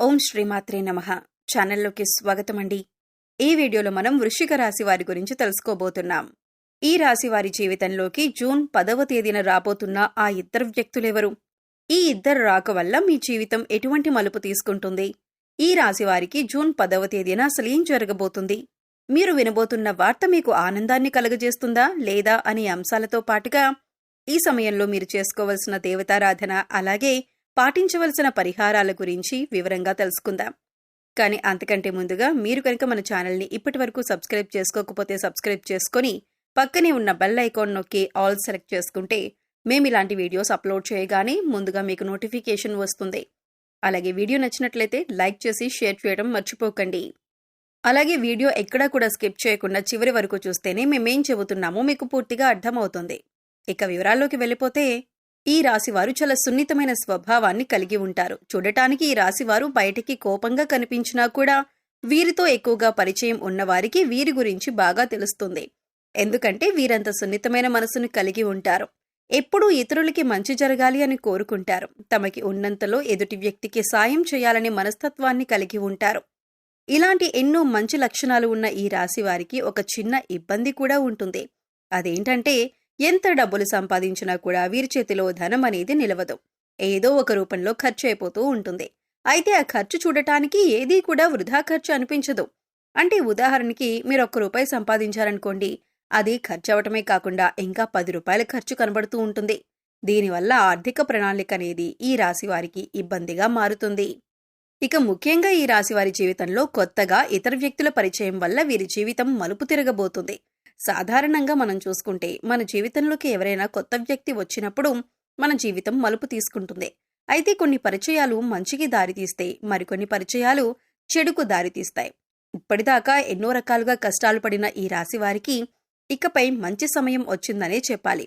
ఓం శ్రీమాత్రే నమః. ఛానల్లోకి స్వాగతం అండి. ఈ వీడియోలో మనం వృశ్చిక రాశి వారి గురించి తెలుసుకోబోతున్నాం. ఈ రాశి వారి జీవితంలోకి జూన్ 10వ తేదీన రాబోతున్న ఆ ఇద్దరు వ్యక్తులెవరు? ఈ ఇద్దరు రాక వల్ల మీ జీవితం ఎటువంటి మలుపు తీసుకుంటుంది? ఈ రాశి వారికి జూన్ 10వ తేదీన అసలేం జరగబోతుంది? మీరు వినబోతున్న వార్త మీకు ఆనందాన్ని కలుగజేస్తుందా లేదా అనే అంశాలతో పాటుగా ఈ సమయంలో మీరు చేసుకోవలసిన దేవతారాధన అలాగే పాటించవలసిన పరిహారాల గురించి వివరంగా తెలుసుకుందాం. కానీ అంతకంటే ముందుగా మీరు కనుక మన ఛానల్ని ఇప్పటివరకు సబ్స్క్రైబ్ చేసుకోకపోతే సబ్స్క్రైబ్ చేసుకొని పక్కనే ఉన్న బెల్ ఐకాన్ నొక్కి ఆల్ సెలెక్ట్ చేసుకుంటే మేము ఇలాంటి వీడియోస్ అప్లోడ్ చేయగానే ముందుగా మీకు నోటిఫికేషన్ వస్తుంది. అలాగే వీడియో నచ్చినట్లయితే లైక్ చేసి షేర్ చేయడం మర్చిపోకండి. అలాగే వీడియో ఎక్కడా కూడా స్కిప్ చేయకుండా చివరి వరకు చూస్తేనే మేమేం చెబుతున్నామో మీకు పూర్తిగా అర్థమవుతుంది. ఇక వివరాల్లోకి వెళ్ళిపోతే ఈ రాశివారు చాలా సున్నితమైన స్వభావాన్ని కలిగి ఉంటారు. చూడటానికి ఈ రాశివారు బయటికి కోపంగా కనిపించినా కూడా వీరితో ఎక్కువగా పరిచయం ఉన్నవారికి వీరి గురించి బాగా తెలుస్తుంది. ఎందుకంటే వీరంత సున్నితమైన మనసును కలిగి ఉంటారు. ఎప్పుడూ ఇతరులకి మంచి జరగాలి అని కోరుకుంటారు. తమకి ఉన్నంతలో ఎదుటి వ్యక్తికి సాయం చేయాలనే మనస్తత్వాన్ని కలిగి ఉంటారు. ఇలాంటి ఎన్నో మంచి లక్షణాలు ఉన్న ఈ రాశి వారికి ఒక చిన్న ఇబ్బంది కూడా ఉంటుంది. అదేంటంటే ఎంత డబ్బులు సంపాదించినా కూడా వీరి చేతిలో ధనం అనేది నిలవదు. ఏదో ఒక రూపంలో ఖర్చు అయిపోతూ ఉంటుంది. అయితే ఆ ఖర్చు చూడటానికి ఏదీ కూడా వృధా ఖర్చు అనిపించదు. అంటే ఉదాహరణకి మీరు ₹1 సంపాదించారనుకోండి, అది ఖర్చు అవటమే కాకుండా ఇంకా ₹10 ఖర్చు కనబడుతూ ఉంటుంది. దీనివల్ల ఆర్థిక ప్రణాళిక అనేది ఈ రాశి వారికి ఇబ్బందిగా మారుతుంది. ఇక ముఖ్యంగా ఈ రాశివారి జీవితంలో కొత్తగా ఇతర వ్యక్తుల పరిచయం వల్ల వీరి జీవితం మలుపు తిరగబోతుంది. సాధారణంగా మనం చూసుకుంటే మన జీవితంలోకి ఎవరైనా కొత్త వ్యక్తి వచ్చినప్పుడు మన జీవితం మలుపు తీసుకుంటుంది. అయితే కొన్ని పరిచయాలు మంచికి దారితీస్తే మరికొన్ని పరిచయాలు చెడుకు దారితీస్తాయి. ఇప్పటిదాకా ఎన్నో రకాలుగా కష్టాలు పడిన ఈ రాశి వారికి ఇకపై మంచి సమయం వచ్చిందనే చెప్పాలి.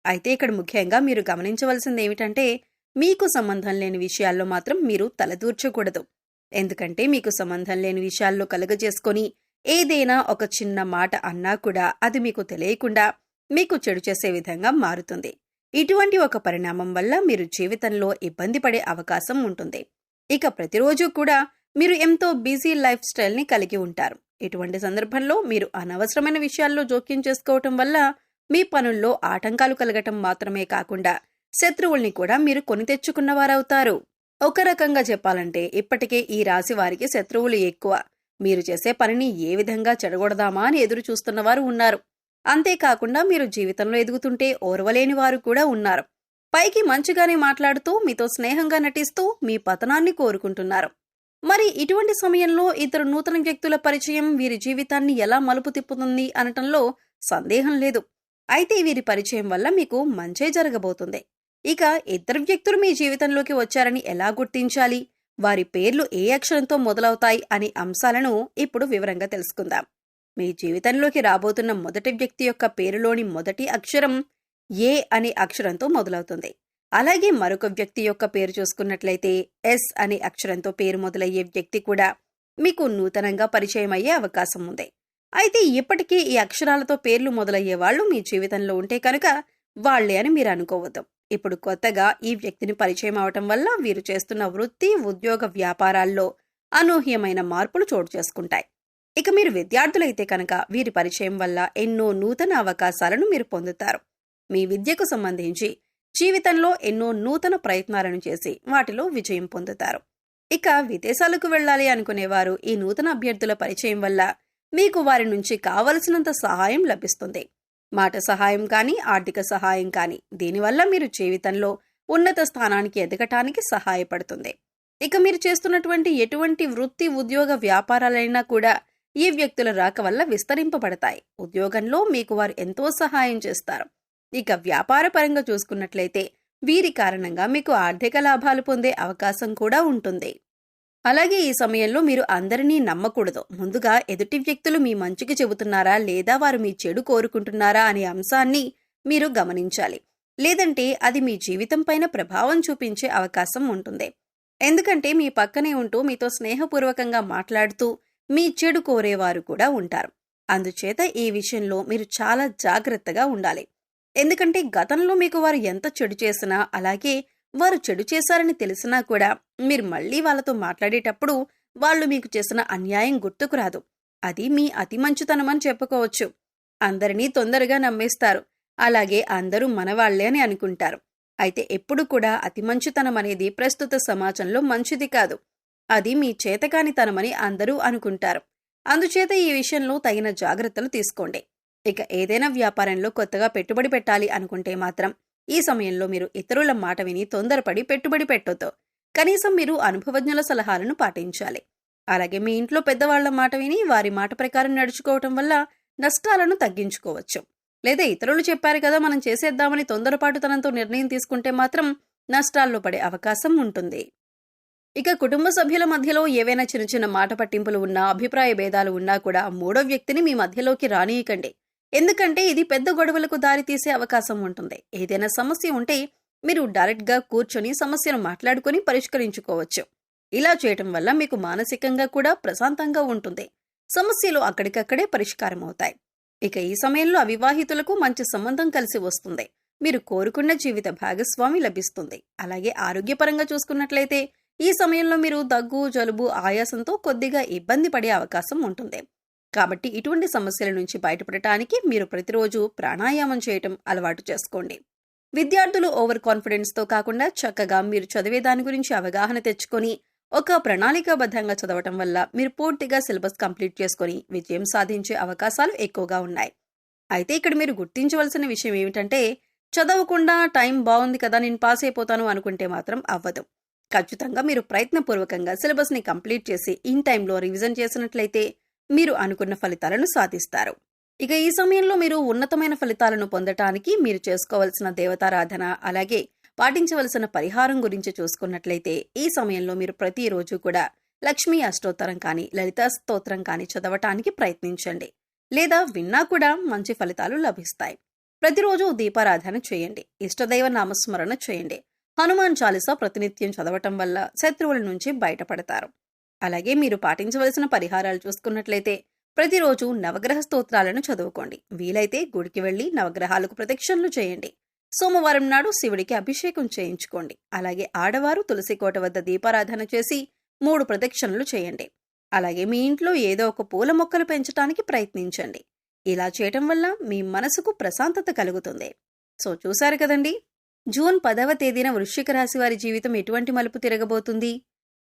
అయితే ఇక్కడ ముఖ్యంగా మీరు గమనించవలసింది ఏమిటంటే మీకు సంబంధం లేని విషయాల్లో మాత్రం మీరు తలదూర్చకూడదు. ఎందుకంటే మీకు సంబంధం లేని విషయాల్లో కలుగజేసుకొని ఏదైనా ఒక చిన్న మాట అన్నా కూడా అది మీకు తెలియకుండా మీకు చెడు చేసే విధంగా మారుతుంది. ఇటువంటి ఒక పరిణామం వల్ల మీరు జీవితంలో ఇబ్బంది పడే అవకాశం ఉంటుంది. ఇక ప్రతిరోజు కూడా మీరు ఎంతో బిజీ లైఫ్ స్టైల్ని కలిగి ఉంటారు. ఇటువంటి సందర్భంలో మీరు అనవసరమైన విషయాల్లో జోక్యం చేసుకోవటం వల్ల మీ పనుల్లో ఆటంకాలు కలగటం మాత్రమే కాకుండా శత్రువుల్ని కూడా మీరు కొని తెచ్చుకున్నవారవుతారు. ఒక రకంగా చెప్పాలంటే ఇప్పటికే ఈ రాశి వారికి శత్రువులు ఎక్కువ. మీరు చేసే పనిని ఏ విధంగా చెడగొడదామా అని ఎదురు చూస్తున్నవారు ఉన్నారు. అంతేకాకుండా మీరు జీవితంలో ఎదుగుతుంటే ఓర్వలేని వారు కూడా ఉన్నారు. పైకి మంచిగానే మాట్లాడుతూ మీతో స్నేహంగా నటిస్తూ మీ పతనాన్ని కోరుకుంటున్నారు. మరి ఇటువంటి సమయంలో ఇద్దరు నూతన వ్యక్తుల పరిచయం వీరి జీవితాన్ని ఎలా మలుపు తిప్పుతుంది అనటంలో సందేహం లేదు. అయితే వీరి పరిచయం వల్ల మీకు మంచే జరగబోతుంది. ఇక ఇద్దరు వ్యక్తులు మీ జీవితంలోకి వచ్చారని ఎలా గుర్తించాలి, వారి పేర్లు ఏ అక్షరంతో మొదలవుతాయి అనే అంశాలను ఇప్పుడు వివరంగా తెలుసుకుందాం. మీ జీవితంలోకి రాబోతున్న మొదటి వ్యక్తి యొక్క పేరులోని మొదటి అక్షరం ఏ అనే అక్షరంతో మొదలవుతుంది. అలాగే మరొక వ్యక్తి యొక్క పేరు చూసుకున్నట్లయితే ఎస్ అనే అక్షరంతో పేరు మొదలయ్యే వ్యక్తి కూడా మీకు నూతనంగా పరిచయం అయ్యే అవకాశం ఉంది. అయితే ఇప్పటికీ ఈ అక్షరాలతో పేర్లు మొదలయ్యే వాళ్ళు మీ జీవితంలో ఉంటే కనుక వాళ్లే అని మీరు అనుకోవద్దు. ఇప్పుడు కొత్తగా ఈ వ్యక్తిని పరిచయం అవటం వల్ల వీరు చేస్తున్న వృత్తి, ఉద్యోగ, వ్యాపారాల్లో అనూహ్యమైన మార్పులు చోటు చేసుకుంటాయి. ఇక మీరు విద్యార్థులైతే కనుక వీరి పరిచయం వల్ల ఎన్నో నూతన అవకాశాలను మీరు పొందుతారు. మీ విద్యకు సంబంధించి జీవితంలో ఎన్నో నూతన ప్రయత్నాలను చేసి వాటిలో విజయం పొందుతారు. ఇక విదేశాలకు వెళ్లాలి అనుకునేవారు ఈ నూతన అభ్యర్థుల పరిచయం వల్ల మీకు వారి నుంచి కావలసినంత సహాయం లభిస్తుంది. మాట సహాయం కానీ, ఆర్థిక సహాయం కానీ, దీనివల్ల మీరు జీవితంలో ఉన్నత స్థానానికి ఎదగటానికి సహాయపడుతుంది. ఇక మీరు చేస్తున్నటువంటి ఎటువంటి వృత్తి, ఉద్యోగ, వ్యాపారాలైనా కూడా ఈ వ్యక్తుల రాక వల్ల విస్తరింపబడతాయి. ఉద్యోగంలో మీకు వారు ఎంతో సహాయం చేస్తారు. ఇక వ్యాపార పరంగా చూసుకున్నట్లయితే వీరి కారణంగా మీకు ఆర్థిక లాభాలు పొందే అవకాశం కూడా ఉంటుంది. అలాగే ఈ సమయంలో మీరు అందరినీ నమ్మకూడదు. ముందుగా ఎదుటి వ్యక్తులు మీ మంచికి చెబుతున్నారా లేదా వారు మీ చెడు కోరుకుంటున్నారా అనే అంశాన్ని మీరు గమనించాలి. లేదంటే అది మీ జీవితం పైన ప్రభావం చూపించే అవకాశం ఉంటుంది. ఎందుకంటే మీ పక్కనే ఉంటూ మీతో స్నేహపూర్వకంగా మాట్లాడుతూ మీ చెడు కోరేవారు కూడా ఉంటారు. అందుచేత ఈ విషయంలో మీరు చాలా జాగ్రత్తగా ఉండాలి. ఎందుకంటే గతంలో మీకు వారు ఎంత చెడు చేసినా అలాగే వారు చెడు చేశారని తెలిసినా కూడా మీరు మళ్ళీ వాళ్ళతో మాట్లాడేటప్పుడు వాళ్ళు మీకు చేసిన అన్యాయం గుర్తుకు రాదు. అది మీ అతి మంచితనమని చెప్పుకోవచ్చు. అందరినీ తొందరగా నమ్మేస్తారు. అలాగే అందరూ మనవాళ్లే అని అనుకుంటారు. అయితే ఎప్పుడు కూడా అతి మంచితనం అనేది ప్రస్తుత సమాజంలో మంచిది కాదు. అది మీ చేతకానితనమని అందరూ అనుకుంటారు. అందుచేత ఈ విషయంలో తగిన జాగ్రత్తలు తీసుకోండి. ఇక ఏదైనా వ్యాపారంలో కొత్తగా పెట్టుబడి పెట్టాలి అనుకుంటే మాత్రం ఈ సమయంలో మీరు ఇతరుల మాట విని తొందరపడి పెట్టుబడి పెట్టొద్దు. కనీసం మీరు అనుభవజ్ఞుల సలహాలను పాటించాలి. అలాగే మీ ఇంట్లో పెద్దవాళ్ల మాట విని వారి మాట ప్రకారం నడుచుకోవటం వల్ల నష్టాలను తగ్గించుకోవచ్చు. లేదా ఇతరులు చెప్పారు కదా మనం చేసేద్దామని తొందరపాటుతనంతో నిర్ణయం తీసుకుంటే మాత్రం నష్టాల్లో పడే అవకాశం ఉంటుంది. ఇక కుటుంబ సభ్యుల మధ్యలో ఏవైనా చిన్న చిన్న మాట పట్టింపులు ఉన్నా, అభిప్రాయ భేదాలు ఉన్నా కూడా మూడో వ్యక్తిని మీ మధ్యలోకి రానియకండి. ఎందుకంటే ఇది పెద్ద గొడవలకు దారితీసే అవకాశం ఉంటుంది. ఏదైనా సమస్య ఉంటే మీరు డైరెక్ట్గా కూర్చొని సమస్యను మాట్లాడుకొని పరిష్కరించుకోవచ్చు. ఇలా చేయటం వల్ల మీకు మానసికంగా కూడా ప్రశాంతంగా ఉంటుంది. సమస్యలు అక్కడికక్కడే పరిష్కారం అవుతాయి. ఇక ఈ సమయంలో అవివాహితులకు మంచి సంబంధం కలిసి వస్తుంది. మీరు కోరుకున్న జీవిత భాగస్వామి లభిస్తుంది. అలాగే ఆరోగ్యపరంగా చూసుకున్నట్లయితే ఈ సమయంలో మీరు దగ్గు, జలుబు, ఆయాసంతో కొద్దిగా ఇబ్బంది పడే అవకాశం ఉంటుంది. కాబట్టి ఇటువంటి సమస్యల నుంచి బయటపడటానికి మీరు ప్రతిరోజు ప్రాణాయామం చేయటం అలవాటు చేసుకోండి. విద్యార్థులు ఓవర్ కాన్ఫిడెన్స్తో కాకుండా చక్కగా మీరు చదివే దాని గురించి అవగాహన తెచ్చుకొని ఒక ప్రణాళికాబద్ధంగా చదవటం వల్ల మీరు పూర్తిగా సిలబస్ కంప్లీట్ చేసుకుని విజయం సాధించే అవకాశాలు ఎక్కువగా ఉన్నాయి. అయితే ఇక్కడ మీరు గుర్తించవలసిన విషయం ఏమిటంటే, చదవకుండా టైం బాగుంది కదా నేను పాస్ అయిపోతాను అనుకుంటే మాత్రం అవ్వదు. ఖచ్చితంగా మీరు ప్రయత్నపూర్వకంగా సిలబస్ని కంప్లీట్ చేసి ఇన్ టైంలో రివిజన్ చేసినట్లయితే మీరు అనుకున్న ఫలితాలను సాధిస్తారు. ఇక ఈ సమయంలో మీరు ఉన్నతమైన ఫలితాలను పొందటానికి మీరు చేసుకోవాల్సిన దేవతారాధన, అలాగే పాటించవలసిన పరిహారం గురించి చూసుకున్నట్లయితే ఈ సమయంలో మీరు ప్రతిరోజు కూడా లక్ష్మీ అష్టోత్తరం కానీ, లలితా స్తోత్రం కానీ చదవటానికి ప్రయత్నించండి. లేదా విన్నా కూడా మంచి ఫలితాలు లభిస్తాయి. ప్రతిరోజు దీపారాధన చేయండి. ఇష్టదైవ నామస్మరణ చేయండి. హనుమాన్ చాలీసా ప్రతినిత్యం చదవటం వల్ల శత్రువుల నుంచి బయటపడతారు. అలాగే మీరు పాటించవలసిన పరిహారాలు చూసుకున్నట్లయితే ప్రతిరోజు నవగ్రహ స్తోత్రాలను చదువుకోండి. వీలైతే గుడికి వెళ్లి నవగ్రహాలకు ప్రదక్షిణలు చేయండి. సోమవారం నాడు శివుడికి అభిషేకం చేయించుకోండి. అలాగే ఆడవారు తులసి కోట వద్ద దీపారాధన చేసి 3 ప్రదక్షిణలు చేయండి. అలాగే మీ ఇంట్లో ఏదో ఒక పూల మొక్కలు పెంచడానికి ప్రయత్నించండి. ఇలా చేయటం వల్ల మీ మనసుకు ప్రశాంతత కలుగుతుంది. సో చూశారు కదండి, జూన్ 10వ తేదీన వృశ్చిక రాశి వారి జీవితం ఎటువంటి మలుపు తిరగబోతుంది.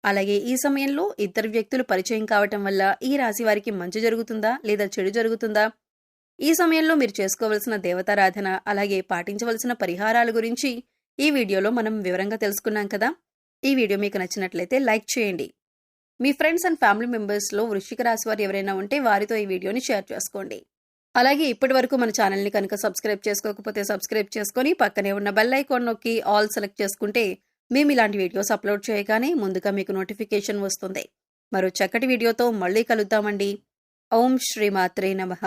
అలాగే ఈ సమయంలో ఇద్దరు వ్యక్తులు పరిచయం కావటం వల్ల ఈ రాశి వారికి మంచి జరుగుతుందా లేదా చెడు జరుగుతుందా, ఈ సమయంలో మీరు చేసుకోవలసిన దేవతారాధన, అలాగే పాటించవలసిన పరిహారాల గురించి ఈ వీడియోలో మనం వివరంగా తెలుసుకున్నాం కదా. ఈ వీడియో మీకు నచ్చినట్లయితే లైక్ చేయండి. మీ ఫ్రెండ్స్ అండ్ ఫ్యామిలీ మెంబర్స్లో వృశ్చిక రాశి వారు ఎవరైనా ఉంటే వారితో ఈ వీడియోని షేర్ చేసుకోండి. అలాగే ఇప్పటి వరకు మన ఛానల్ని కనుక సబ్స్క్రైబ్ చేసుకోకపోతే సబ్స్క్రైబ్ చేసుకొని పక్కనే ఉన్న బెల్ ఐకాన్ నొక్కి ఆల్ సెలెక్ట్ చేసుకుంటే మేము ఇలాంటి వీడియోస్ అప్లోడ్ చేయగానే ముందుగా మీకు నోటిఫికేషన్ వస్తుంది. మరో చక్కటి వీడియోతో మళ్ళీ కలుద్దామండి. ఓం శ్రీమాత్రే నమః.